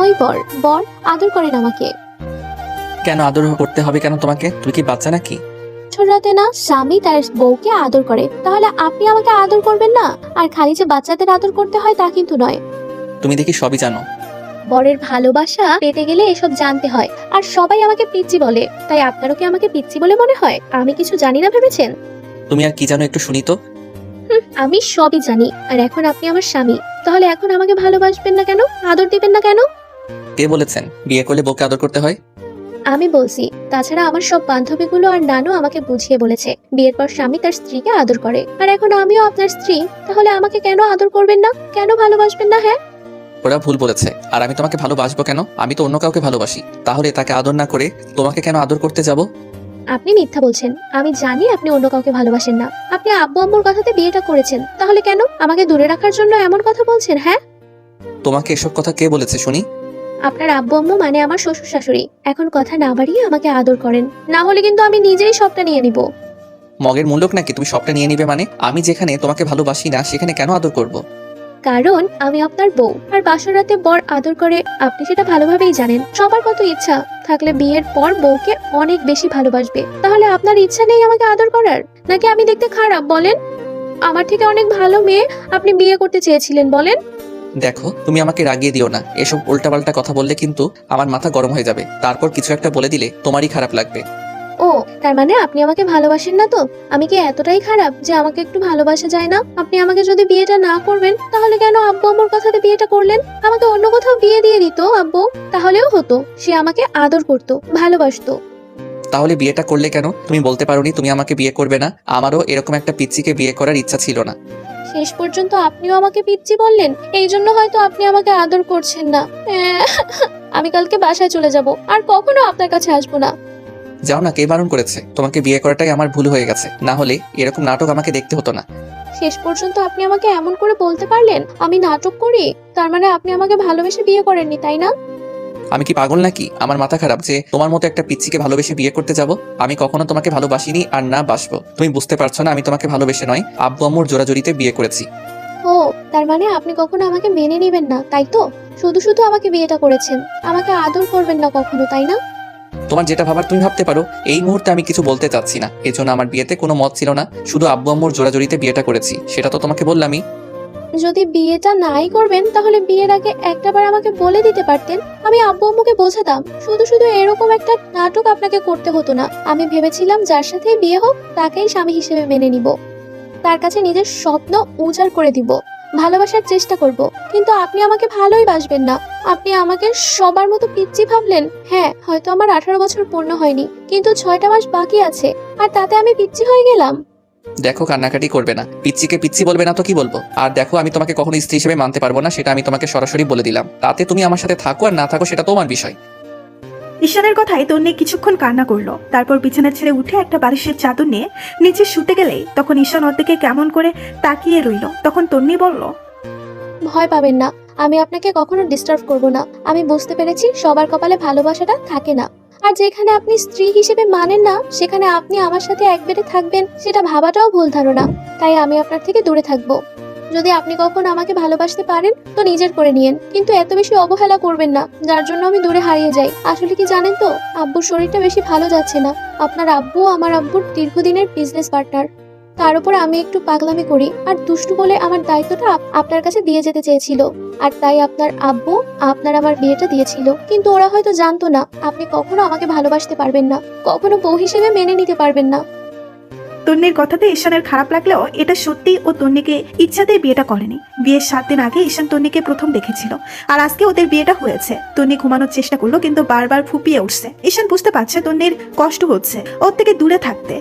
ওই বর বর আদর করেন আমাকে। কেন আদর করতে হবে কেন তোমাকে? তুমি কি বাচ্চা নাকি? ছোট রাতে না স্বামী তার বউকে আদর করে, তাহলে আপনি আমাকে আদর করবেন না? আর খালি যে বাচ্চাদের আদর করতে হয় তা কিন্তু নয়। তুমি দেখি সবই জানো। বরের ভালোবাসা পেতে গেলে এসব জানতে হয়। আর সবাই আমাকে পিচ্চি বলে, তাই আপনারও কি আমাকে পিচ্চি বলে মনে হয়? আমি কিছু জানি না ভেবেছেন? তুমি আর কি জানো একটু শুনি তো। আমি সবই জানি। আর এখন আপনি আমার স্বামী, তাহলে এখন আমাকে ভালোবাসবেন না কেন, আদর দিবেন না কেন? কে বলেছেন বিয়ে করলে বউকে আদর করতে হয়? আমি বলছি। তাছাড়া আমার সব বান্ধবীগুলো আর নানু আমাকে বুঝিয়ে বলেছে বিয়ের পর স্বামী তার স্ত্রীকে আদর করে। আর এখন আমিও আপনার স্ত্রী, তাহলে আমাকে কেন আদর করবেন না, কেন ভালোবাসবেন না? হ্যাঁ, ওরা ভুল বলেছে। আর আমি তোমাকে ভালোবাসবো কেন? আমি তো অন্য কাউকে ভালোবাসি। তাহলে তাকে আদর না করে তোমাকে কেন আদর করতে যাব? আপনি মিথ্যা বলছেন। আমি জানি আপনি অন্য কাউকে ভালোবাসেন না। আপনি আব্বু আম্মুর কথাতে বিয়েটা করেছেন, তাহলে কেন আমাকে দূরে রাখার জন্য এমন কথা বলছেন? হ্যাঁ, তোমাকে এসব কথা কে বলেছে শুনি? আপনার আব্বু আম্মু মানে আমার শ্বশুর শাশুড়ি। এখন কথা না বাড়িয়ে আমাকে আদর করেন, না হলে কিন্তু আমি নিজেই সবটা নিয়ে নিব। মগের মূল্যক নাকি তুমি সবটা নিয়ে নিবে? মানে আমি যেখানে তোমাকে ভালোবাসি না সেখানে কেন আদর করব? কারণ আমি আপনার বউ, আর বাসর রাতে বর আদর করে আপনি সেটা ভালোভাবেই জানেন। সবার কত ইচ্ছা থাকলে বিয়ের পর বউকে অনেক বেশি ভালোবাসবে, তাহলে আপনার ইচ্ছা নেই আমাকে আদর করার? নাকি আমি দেখতে খারাপ বলেন? আমার থেকে অনেক ভালো মেয়ে আপনি বিয়ে করতে চেয়েছিলেন বলেন। দেখো তুমি আমাকে রাগিয়ে দিও না। এসব উল্টাপাল্টা কথা বললে কিন্তু আমার মাথা গরম হয়ে যাবে। তারপর কিছু একটা বলে দিলে তোমারই খারাপ লাগবে। ও, তার মানে আপনি আমাকে ভালোবাসেন না তো? আমি কি এতটাই খারাপ যে আমাকে একটু ভালোবাসা যায় না? আপনি আমাকে যদি বিয়েটা না করবেন, তাহলে কেন আব্বু আম্মুর কথাতে বিয়েটা করলেন? আমাকে অন্য কোথাও বিয়ে দিয়ে দিত আব্বু, তাহলেও হতো। সে আমাকে আদর করতো, ভালোবাসতো। তাহলে বিয়েটা করলে কেন? তুমি বলতে পারোনি তুমি আমাকে বিয়ে করবে না? আমারও এরকম একটা পিচ্চিকে বিয়ে করার ইচ্ছা ছিল না। শেষ পর্যন্ত আপনিও আমাকে পিচ্চি বললেন, এই জন্য হয়তো আপনি আমাকে আদর করছেন না। আমি কালকে বাসায় চলে যাব, আর কখনো আপনার কাছে আসবো না। যাও না, কে বারণ করেছে? তোমাকে বিয়ে করাটাই আমার ভুল হয়ে গেছে, না হলে এরকম নাটক আমাকে দেখতে হতো না। শেষ পর্যন্ত আপনি আমাকে এমন করে বলতে পারলেন আমি নাটক করি? তার মানে আপনি আমাকে ভালোবেসে বিয়ে করেননি, তাই না? আমি কি পাগল নাকি? আমার মাথা খারাপ যে তোমার মতো একটা পিচ্চিকে ভালোবেসে বিয়ে করতে যাব? আমি কখনো তোমাকে ভালোবাসিনি আর না বাসবো। তুমি বুঝতে পারছো না আমি তোমাকে ভালোবেসে নয়, আব্বু আম্মুর জোরাজুরিতে বিয়ে করেছি। ও, তার মানে আপনি কখনো আমাকে মেনে নেবেন না, তাই তো? শুধু শুধু আমাকে বিয়েটা করেছেন, আমাকে আদর করবেন না কখনো, তাই না? তোমার যেটা ভাবার তুমি ভাবতে পারো। এই মুহূর্তে আমি কিছু বলতে চাচ্ছি না, এজন্য আমার বিয়েতে কোনো মত ছিল না। শুধু আব্বু আম্মুর জোরাজুরিতে বিয়েটা করেছি, সেটা তো তোমাকে বললামই। যদি বিয়েটা নাই করবেন, তাহলে বিয়ের আগে একটাবার আমাকে বলে দিতে পারতেন, আমি আব্বু আম্মুকে বোঝাতাম। শুধু শুধু এরকম একটা নাটক আপনাকে করতে হতো না। আমি ভেবেছিলাম যার সাথে বিয়ে হোক তাকেই স্বামী হিসেবে মেনে নিব, তার কাছে নিজের স্বপ্ন উজাড় করে দিব, ভালোবাসার চেষ্টা করব। কিন্তু আপনি আমাকে ভালোই বাসবেন না। আপনি আমাকে সবার মতো পিচ্চি ভাবলেন। হ্যাঁ, হয়তো আমার 18 বছর পূর্ণ হয়নি, কিন্তু 6টা মাস বাকি আছে, আর তাতে আমি পিচ্চি হয়ে গেলাম। দেখো কান্নাকাটি করবে না। পিচ্চিকে পিচ্চি বলবে না তো কি বলবো? আর দেখো আমি তোমাকে কখনো স্ত্রী হিসেবে মানতে পারবো না, সেটা আমি তোমাকে সরাসরি বলে দিলাম। তাতে তুমি আমার সাথে থাকো আর না থাকো সেটা তোমার বিষয়। ঈশানের কথায় তন্নি কিছুক্ষণ কান্না করলো। তারপর বিছানা ছেড়ে উঠে একটা বালিশের চাদর নিয়ে নিচে শুতে গেলেই তখন ঈশান ওর দিকে কেমন করে তাকিয়ে রইল। তখন তন্নি বলল, ভয় পাবেন না, আমি আপনাকে কখনো ডিস্টার্ব করব না। আমি বুঝতে পেরেছি সবার কপালে ভালোবাসাটা থাকে না। আর যেখানে আপনি স্ত্রী হিসেবে মানেন না, সেখানে আপনি আমার সাথে এক বেডে থাকবেন, সেটা ভাবাটাও ভুল ধারণা। তাই আমি আপনার থেকে দূরে থাকবো। যদি আপনি কখনো আমাকে ভালোবাসতে পারেন তো নিজের করে নিয়েন, কিন্তু এত বেশি অবহেলা করবেন না যার জন্য আমি দূরে হারিয়ে যাই। আসলে কি জানেন তো, আব্বুর শরীরটা বেশি ভালো যাচ্ছে না। আপনার আব্বু আমার আব্বুর দীর্ঘদিনের বিজনেস পার্টনার। তার উপর আমি একটু পাগলামি করি আর দুষ্টু বলে আমার দায়িত্বটা আপনার কাছে দিয়ে যেতে চেয়েছিল। আর তাই আপনার আব্বু আপনার আমার বিয়েটা দিয়েছিল। কিন্তু ওরা হয়তো জানতো না আপনি কখনো আমাকে ভালোবাসতে পারবেন না, কখনো বউ হিসেবে মেনে নিতে পারবেন না। তন্নির কথাতে ঈশানের খারাপ লাগলেও এটা সত্যি ও তন্নিকে ইচ্ছাতেই বিয়েটা করেনি। বিয়ের 7 দিন আগে ঈশান তন্নিকে প্রথম দেখেছিল, আর আজকে ওদের বিয়েটা হয়েছে। তন্নি ঘুমানোর চেষ্টা করলো কিন্তু বারবার ফুপিয়ে উঠছে। ঈশান বুঝতে পারছে তন্নির কষ্ট হচ্ছে, ওর থেকে দূরে থাকতে।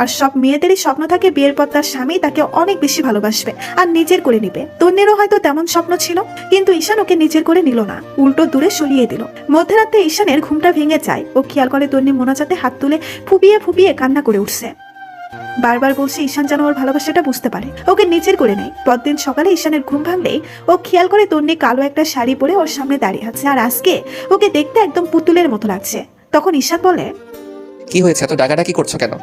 আর সব মেয়েদেরই স্বপ্ন থাকে বিয়ের পর তার স্বামী তাকে অনেক বেশি ভালোবাসবে আর নিজের করে নিবে। তন্নিরও হয়তো তেমন স্বপ্ন ছিল, কিন্তু ঈশান ওকে নিজের করে নিল না, উল্টো দূরে সরিয়ে দিল। মধ্যরাতে ঈশানের ঘুমটা ভেঙে যায়। ও খেয়াল করে তন্নি মোনাজাতে হাত তুলে ফুপিয়ে ফুপিয়ে কান্না করে উঠছে। বারবার বলছে ঈশান যেন ওর ভালোবাসাটা বুঝতে পারে, ওকে নিজের করে নেয়। পরদিন সকালে ঈশানের ঘুম ভাঙলেই ও খেয়াল করে তন্নি কালো একটা শাড়ি পরে ওর সামনে দাঁড়িয়ে আছে, আর আজকে ওকে দেখতে একদম পুতুলের মতো লাগছে। তখন ঈশান বলে, কি হয়েছে? এত ডাকাডাকি করছো কেন?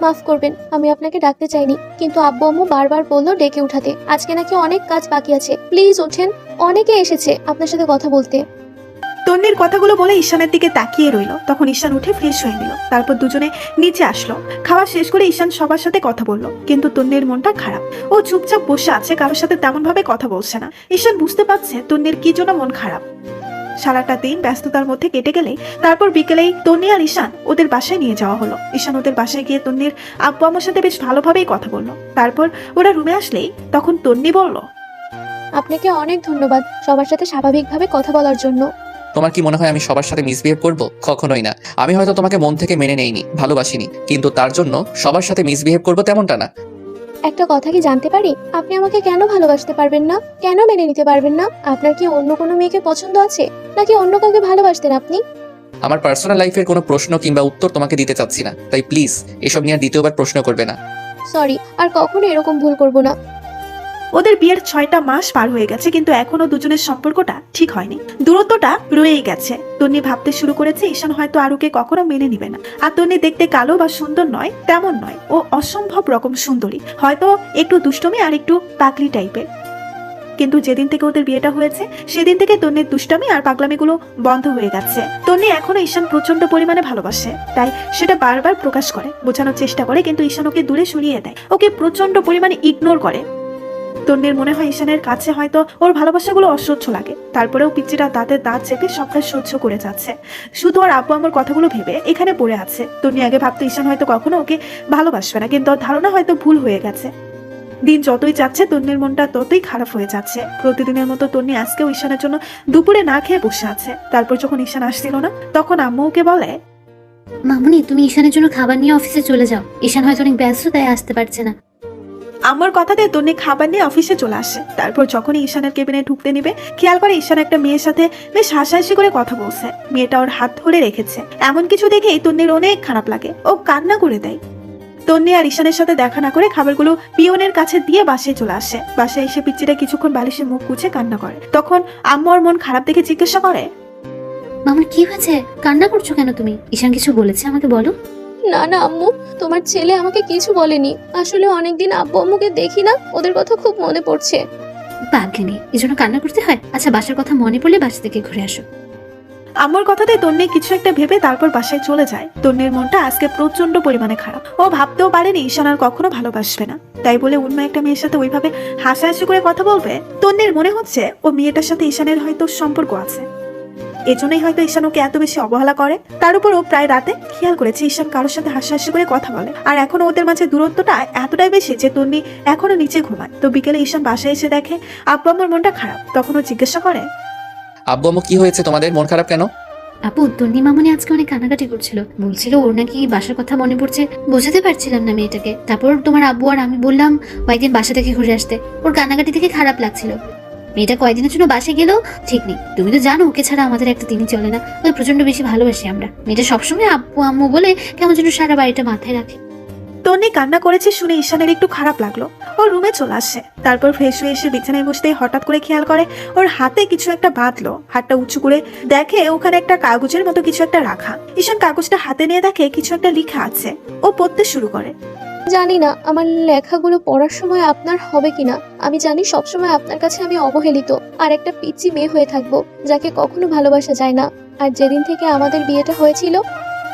মাফ করবেন, আমি আপনাকে ডাকতে চাইনি, কিন্তু আব্বু আম্মু বারবার বললো ডেকে উঠাতে। আজকে নাকি অনেক কাজ বাকি আছে, প্লিজ ওঠেন, অনেকে এসেছে আপনার সাথে কথা বলতে। তন্নির কথাগুলো বলে ঈশানের দিকে তাকিয়ে রইল। তখন ঈশান উঠে ফ্রেশ হয়ে নিল। তারপর দুজনে নিচে আসলো। খাওয়া শেষ করে ঈশান সবার সাথে কথা বলল, কিন্তু তন্নির মনটা খারাপ। ও চুপচাপ বসে আছে, কারোর সাথে তেমন ভাবে কথা বলছে না। ঈশান বুঝতে পারছে তন্নির কি জন্য মন খারাপ। সারাটা দিন ব্যস্ততার মধ্যে কেটে গেলেই তারপর বিকেলেই তন্নি আর ঈশান ওদের বাসায় নিয়ে যাওয়া হলো। ঈশান ওদের বাসায় গিয়ে তন্নির আব্বু আমার সাথে বেশ ভালোভাবেই কথা বললো। তারপর ওরা রুমে আসলেই তখন তন্নি বলল, আপনাকে অনেক ধন্যবাদ সবার সাথে স্বাভাবিকভাবে কথা বলার জন্য। তোমার কি মনে হয় আমি সবার সাথে মিসবিহেভ করব? কখনোই না। আমি হয়তো তোমাকে মন থেকে মেনে নেইনি, ভালোবাসিনি, কিন্তু তার জন্য সবার সাথে মিসবিহেভ করবো তেমনটা না। একটা কথা কি জানতে পারি, আপনি আমাকে কেন ভালোবাসতে পারবেন না, কেন মেনে নিতে পারবেন না? আপনার কি অন্য কোনো মেয়েকে পছন্দ আছে, নাকি অন্য কাউকে ভালোবাসতেন আপনি? আমার পার্সোনাল লাইফের কোনো প্রশ্ন কিংবা উত্তর তোমাকে দিতে চাচ্ছি না, তাই প্লিজ এসব নিয়ে আর দ্বিতীয়বার প্রশ্ন করবে না। সরি, আর কখনো এরকম ভুল করব না। ওদের বিয়ের 6টা মাস পার হয়ে গেছে, কিন্তু এখনো দুজনের সম্পর্কটা ঠিক হয়নি। দূরত্বটা রয়েই গেছে। তন্নি ভাবতে শুরু করেছে ঈশান হয়তো আরুকে কখনো মেনে নিবে না। আর তন্নি দেখতে কালো বা সুন্দর নয়, তেমন নয়, ও অসম্ভব রকম সুন্দরী, হয়তো একটু দুষ্টমি আর একটু পাগলি টাইপের। কিন্তু যেদিন থেকে ওদের বিয়েটা হয়েছে সেদিন থেকে তন্নির দুষ্টামি আর পাগলামিগুলো বন্ধ হয়ে গেছে। তন্নি এখনো ঈশান প্রচন্ড পরিমাণে ভালোবাসে, তাই সেটা বারবার প্রকাশ করে, বোঝানোর চেষ্টা করে, কিন্তু ঈশান ওকে দূরে সরিয়ে দেয়, ওকে প্রচন্ড পরিমাণে ইগনোর করে। তন্নির মনে হয় ঈশানের কাছে হয়তো ওর ভালোবাসাগুলো অসহ্য লাগে। তারপরেও পিচ্চিটা দাঁতে দাঁত চেপে সবটা সহ্য করে যাচ্ছে, শুধু ওর আব্বু আমার কথাগুলো ভেবে এখানে পড়ে আছে। তন্নি আগে ভাবতো ঈশান হয়তো কখনো ওকে ভালোবাসবে না, কিন্তু ওর ধারণা হয়তো ভুল হয়ে গেছে। দিন যতই যাচ্ছে তন্নির মনটা ততই খারাপ হয়ে যাচ্ছে। প্রতিদিনের মতো তন্নি আজকেও ঈশানের জন্য দুপুরে না খেয়ে বসে আছে। তারপর যখন ঈশান আসছিল না, তখন আম্মু ওকে বলে, মামুনি তুমি ঈশানের জন্য খাবার নিয়ে অফিসে চলে যাও, ঈশান হয়তো অনেক ব্যস্ত তাই আসতে পারছে না। আমার কথাতে তন্নি খাবার নিয়ে অফিসে চলে আসে। তারপর যখন ঈশানের কেবিনে ঢুকতে নিবে, খেয়াল করে ঈশান একটা মেয়ের সাথে বেশ হাসাহাসি করে কথা বলছে। মেয়েটা ওর হাত ধরে রেখেছে। এমন কিছু দেখেই তন্নির অনেক খারাপ লাগে, ও কান্না করে দেয়। তন্নি আর ঈশানের সাথে দেখা না করে খাবারগুলো পিয়নের কাছে দিয়ে বাসায় চলে আসে। বাসায় এসে পিচ্চিটা কিছুক্ষণ বালিশে মুখ গুছে কান্না করে। তখন আম্মু ওর মন খারাপ দেখে জিজ্ঞাসা করে, মামুনি কি হয়েছে, কান্না করছো কেন তুমি? ঈশান কিছু বলেছে আমাকে বলো। না না আম্মু, তোমার ছেলে আমাকে কিছু বলেনি। আসলে অনেকদিন আব্বু আম্মুকে দেখি না, ওদের কথা খুব মনে পড়ছে। পাগলিনি, এই জন্য কান্না করতে হয়? আচ্ছা বাসার কথা মনে পড়লে বাসা থেকে ঘুরে আসো। আম্মুর কথাতে তন্নি কিছু একটা ভেবে তারপর বাসায় চলে যায়। তন্নির মনটা আজকে প্রচন্ড পরিমাণে খারাপ। ও ভাবতেও পারেনি ঈশান আর কখনো ভালোবাসবে না, তাই বলে অন্য একটা মেয়ের সাথে ওইভাবে হাসাহাসি করে কথা বলবে। তন্নির মনে হচ্ছে ও মেয়েটার সাথে ঈশানের হয়তো সম্পর্ক আছে, এজন্যই হয়তো ঈশান ওকে এত বেশি অবহেলা করে। তার উপর ও প্রায় রাতে খেয়াল করেছে ঈশান কারোর সাথে হাসাহাসি করে কথা বলে। আর এখনো ওদের মাঝে দূরত্বটা এতটাই বেশি যে তন্নি এখনো নিচে ঘুমায়। তো বিকেলে ঈশান বাসায় এসে দেখে আব্বু আম্মুর মনটা খারাপ। তখন ও জিজ্ঞাসা করে, আব্বু আম্মু কি হয়েছে তোমাদের, মন খারাপ কেন? আপু তন্নি মামুনি আজকে অনেক কান্নাকাটি করছিল, বলছিল ওর নাকি বাসার কথা মনে পড়ছে। বোঝাতে পারছিলাম না মেয়েটাকে। তারপর তোমার আব্বু আর আমি বললাম কয়েকদিন বাসা থেকে ঘুরে আসতে। ওর কান্নাকাটি থেকে খারাপ লাগছিল। মেয়েটা কয়েকদিনের জন্য বাসে গেলেও ঠিক নেই। তুমি তো জানো ওকে ছাড়া আমাদের একটা দিনই চলে না। ওকে প্রচন্ড বেশি ভালোবাসি আমরা। মেয়েটা সবসময় আব্বু আম্মু বলে কেমন যেন সারা বাড়িটা মাথায় রাখে। তন্নি কান্না করেছে শুনে ঈশানের একটু খারাপ লাগলো। ও রুমে চলে আসে। তারপর ফ্রেশ হয়ে এসে বিছানায় বসতেই হঠাৎ করে খেয়াল করে ওর হাতে কিছু একটা বাঁধলো। হাতটা উঁচু করে দেখে ওখানে একটা কাগজের মতো কিছু একটা রাখা। ঈশান কাগজটা হাতে নিয়ে দেখে কিছু একটা লেখা আছে। ও পড়তে শুরু করে, জানি না আমার লেখাগুলো পড়ার সময় আপনার হবে কিনা। আমি জানি সবসময় আপনার কাছে আমি অবহেলিত আর একটা পিচ্চি মেয়ে হয়ে থাকবো, যাকে কখনো ভালোবাসা যায় না। আর যেদিন থেকে আমাদের বিয়েটা হয়েছিল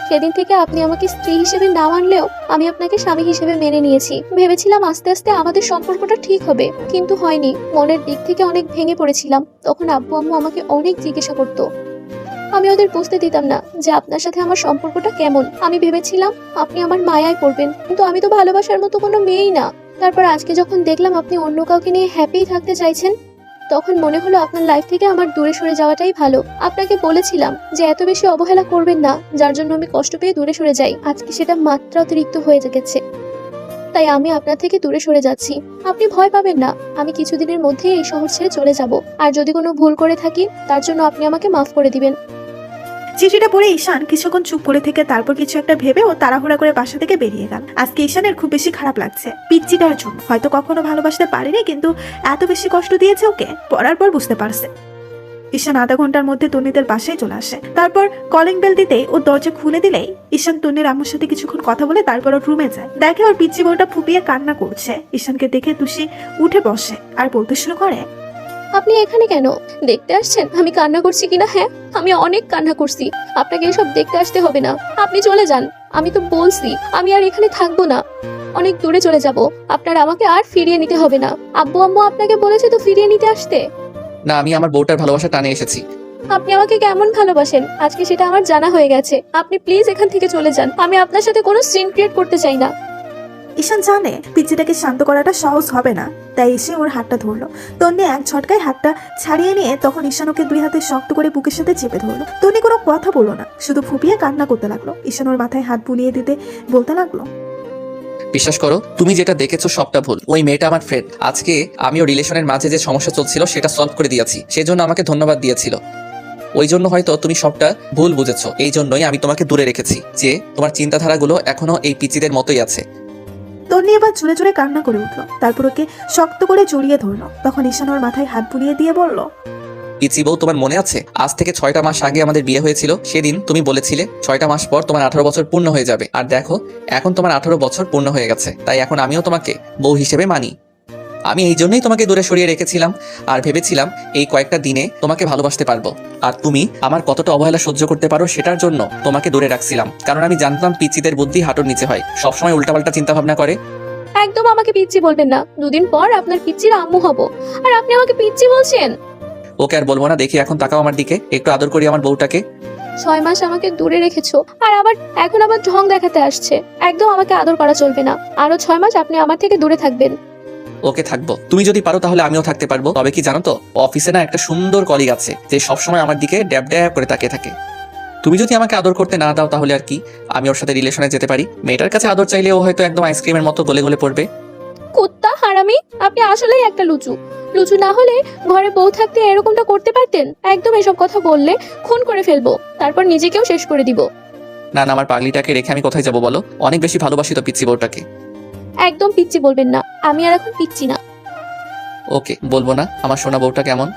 সেদিন থেকে আপনি আমাকে স্ত্রী হিসেবে না মানলেও আমি আপনাকে স্বামী হিসেবে মেনে নিয়েছি। ভেবেছিলাম আস্তে আস্তে আমাদের সম্পর্কটা ঠিক হবে, কিন্তু হয়নি। মনের দিক থেকে অনেক ভেঙে পড়েছিলাম। তখন আব্বু আম্মু আমাকে অনেক জিজ্ঞাসা করতো। আমি ওদের বুঝতে দিতাম না যে আপনার সাথে আমার সম্পর্কটা কেমন। আমি ভেবেছিলাম আপনি আমার মায়ায় পড়বেন, কিন্তু আমি তো ভালোবাসার মতো কোনো মেয়েই না। তারপর আজকে যখন দেখলাম আপনি অন্য কাউকে নিয়ে হ্যাপি থাকতে চাইছেন, তখন মনে হলো আপনার লাইফ থেকে আমার দূরে সরে যাওয়াটাই ভালো। আপনাকে বলেছিলাম যে এত বেশি অবহেলা করবেন না, যার জন্য আমি কষ্ট পেয়ে দূরে সরে যাই। আজকে সেটা মাত্রা অতিরিক্ত হয়ে গেছে, তাই আমি আপনার থেকে দূরে সরে যাচ্ছি। আপনি ভয় পাবেন না, আমি কিছুদিনের মধ্যেই এই শহর ছেড়ে চলে যাব। আর যদি কোনো ভুল করে থাকি তার জন্য আপনি আমাকে মাফ করে দিবেন। চিঠিটা পড়ে ঈশান কিছুক্ষণ চুপ করে থেকে তারপর কিছু একটা ভেবে ও তাড়াহুড়া করে বাসা থেকে বেরিয়ে গেল। আজকে ঈশানের খুব বেশি খারাপ লাগছে পিচ্চিটার জন্য। হয়তো কখনো ভালোবাসতে পারেনি, কিন্তু এত বেশি কষ্ট দিয়েছে ওকে, পড়ার পর বুঝতে পারছে। ঈশান আধা ঘন্টার মধ্যে তন্নিদের বাসায় চলে আসে। তারপর কলিং বেল দিতেই ও দরজা খুলে দিলেই ঈশান তন্নির আম্মুর সাথে কিছুক্ষণ কথা বলে তারপর ওর রুমে যায়। দেখে ওর পিচ্চি বউটা ফুপিয়ে কান্না করছে। ঈশানকে দেখে তুষি উঠে বসে আর বলতে শুরু করে, আপনি এখানে কেন? দেখতে আসছেন আমি কান্না করছি কিনা? হ্যাঁ, আমি অনেক কান্না করছি। আপনাকে এসব দেখতে আসতে হবে না, আপনি চলে যান। আমি তো বলছি আমি আর এখানে থাকবো না, অনেক দূরে চলে যাব। আপনার আমাকে আর ফিরিয়ে নিতে হবে না। আব্বু আম্মু আপনাকে বলেছে তো ফিরিয়ে নিতে আসতে। না, আমি আমার বউটার ভালোবাসা টানে এসেছি। আপনি আমাকে কেমন ভালোবাসেন আজকে সেটা আমার জানা হয়ে গেছে। আপনি প্লিজ এখান থেকে চলে যান। আমি আপনার সাথে কোনো সিন ক্রিয়েট করতে চাই না। ঈশান জানে পিচ্চিটাকে শান্ত করাটা সহজ হবে না, তাই এসে ওর হাতটা ধরলো। তন্নি এক ঝটকায় হাতটা ছাড়িয়ে নিয়ে তখন ঈশান ওকে দুই হাতে শক্ত করে বুকের সাথে চেপে ধরলো। তন্নি কোনো কথা বললো না, শুধু ফুপিয়ে কান্না করতে লাগলো। ঈশান ওর মাথায় হাত বুলিয়ে দিতে বলতে লাগলো, বিশ্বাস করো, তুমি যেটা দেখেছো সবটা ভুল। ওই মেয়েটা আমার ফ্রেন্ড। আজকে আমিও রিলেশনের মাঝে যে সমস্যা চলছিল সেটা সলভ করে দিয়েছি, সেজন্য আমাকে ধন্যবাদ দিয়েছিল। ওই জন্য হয়তো তুমি সবটা ভুল বুঝেছো। এই জন্যই আমি তোমাকে দূরে রেখেছি, যে তোমার চিন্তাধারাগুলো এখনো এই পিচিদের মতোই আছে। তন্নি এবার জোরে জোরে কান্না করে উঠলো। তারপর ওকে শক্ত করে জড়িয়ে ধরলো। তখন ঈশান ওর মাথায় হাত বুলিয়ে দিয়ে বলল, পিচি বউ, তোমার মনে আছে আজ থেকে 6টা মাস আগে আমাদের বিয়ে হয়েছিল? সেদিন তুমি বলেছিলে 6টা মাস পর তোমার 18 বছর পূর্ণ হয়ে যাবে। আর দেখো, এখন তোমার 18 বছর পূর্ণ হয়ে গেছে। তাই এখন আমিও তোমাকে বউ হিসেবে মানি। আমি এই জন্যই তোমাকে দূরে সরিয়ে রেখেছিলাম, আর ভেবেছিলাম এই কয়েকটা দিনে তোমাকে ভালোবাসতে পারবো। আর তুমি আমার কতটা অবহেলা সহ্য করতে পারো সেটার জন্য তোমাকে দূরে রাখছিলাম। কারণ আমি জানতাম পিচিদের বুদ্ধি হাঁটুর নিচে হয়, সবসময় উল্টাপাল্টা চিন্তা ভাবনা করে। একদম আমাকে পিচ্চি বলবেন না। দুদিন পর আপনার পিচ্চির আম্মু হব, আর আপনি আমাকে পিচ্চি বলছেন? ওকে আর বলবো না। দেখি এখন তাকাও আমার দিকে, একটু আদর করি আমার বউটাকে। 6 মাস আমাকে দূরে রেখেছো, আর এখন আবার ঢং দেখাতে আসছে। একদম আমাকে আদর করা চলবে না। আরো 6 মাস আপনি আমার থেকে দূরে থাকবেন। ওকে, থাকবো। তুমি যদি পারো তাহলে আমিও থাকতে পারবো। তবে কি জানো তো, অফিসে না একটা সুন্দর কলিগ আছে যে সবসময় আমার দিকে ড্যাব ড্যাব করে তাকিয়ে থাকে। তুমি যদি আমাকে আদর করতে না দাও তাহলে আর কি, আমি ওর সাথে রিলেশনে যেতে পারি। মেয়েটার কাছে আদর চাইলে ও হয়তো একদম আইসক্রিমের মতো গলে গলে পড়বে। কুত্তা হারামি, আপনি আসলেই একটা লুচু। লুচু না হলে ঘরে বউ থাকতে এরকমটা করতে পারতেন? একদম এসব কথা বললে খুন করে ফেলবো, তারপর নিজেকেও শেষ করে দিব। না না, আমার পাগলিটাকে রেখে আমি কোথায় যাবো বলো? অনেক বেশি ভালোবাসি তো পিচ্ছি বউটাকে। একদম পিচ্চি বলবেন না, আমি আর এখন পিচ্চি না। ওকে, বলবো না। আমার সোনা বউটা কেমন?